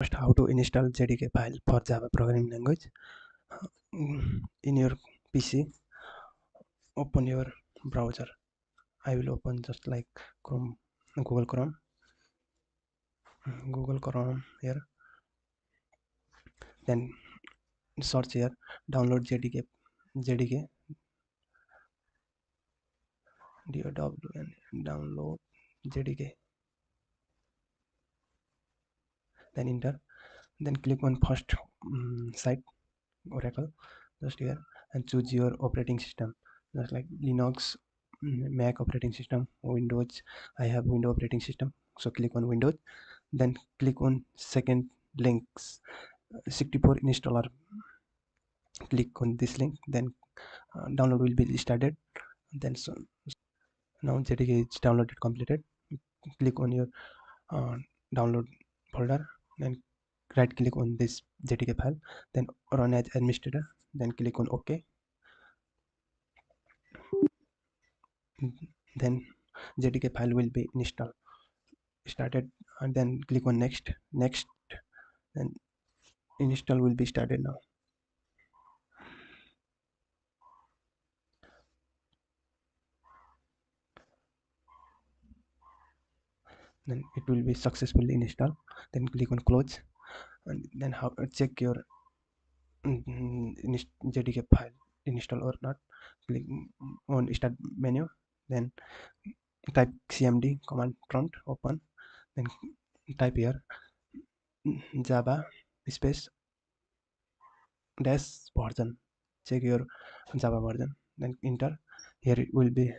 First, how to install JDK file for Java programming language. In your PC, open your browser. I will open just like Chrome, Google Chrome here. Then search here, download JDK download JDK. Then enter. Then click on first site, Oracle, just here, and choose your operating system, just like Linux, Mac operating system, Windows. I have Windows operating system, so click on Windows. Then click on second links, 64 installer. Click on this link, then download will be started. Then now JDK is downloaded completed. Click on your download folder, then right click on this JDK file, then run as administrator, then click on OK. Then JDK file will be started, and then click on next, then install will be started now. Then it will be successfully installed. Then click on close, and then how check your JDK file install or not. Click on start menu, then type cmd command prompt, open, then type here java space dash version, check your java version, then enter. Here it will be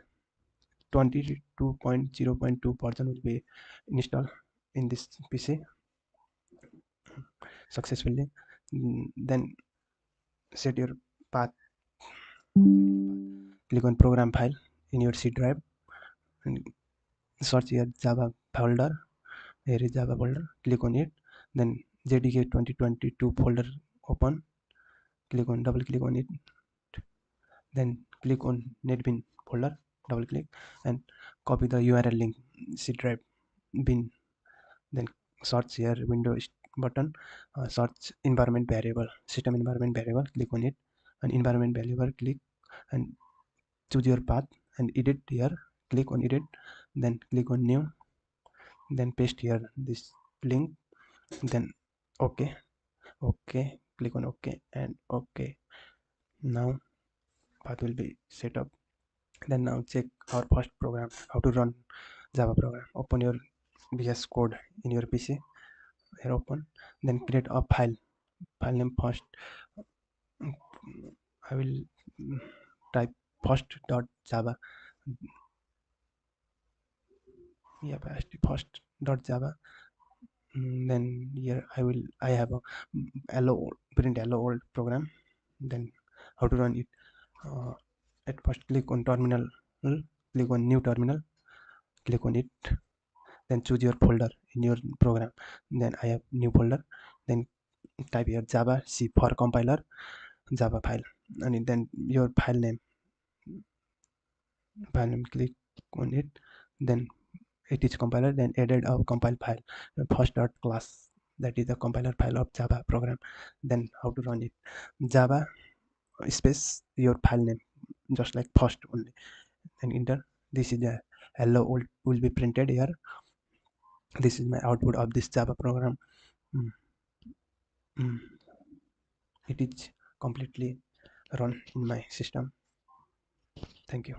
22.0.2 version will be installed in this PC successfully. Then set your path, click on program file in your C drive, and search here java folder. Here is java folder, click on it, then JDK 2022 folder open, double click on it, then click on netbin folder, double click, and copy the URL link C drive bin. Then search here Windows button, search environment variable, system environment variable, click on it, and environment variable, click and choose your path and edit here, click on edit, then click on new, then paste here this link, then okay, click on OK and OK. Now path will be set up. Then now check our first program, how to run Java program. Open your VS Code in your PC, here open, then create a file name first. I will type first.java. Yeah, first.java. Then here I have a print hello world program. Then how to run it? At first click on terminal, click on new terminal, click on it, then choose your folder in your program. Then I have new folder, then type here java c for compiler java file, and then your file name, click on it, then it is compiler, then added a compile file first.class, that is the compiler file of Java program. Then how to run it? Java space your file name, just like first only, and enter. This is the hello will be printed here. This is my output of this Java program. It is completely run in my system. Thank you.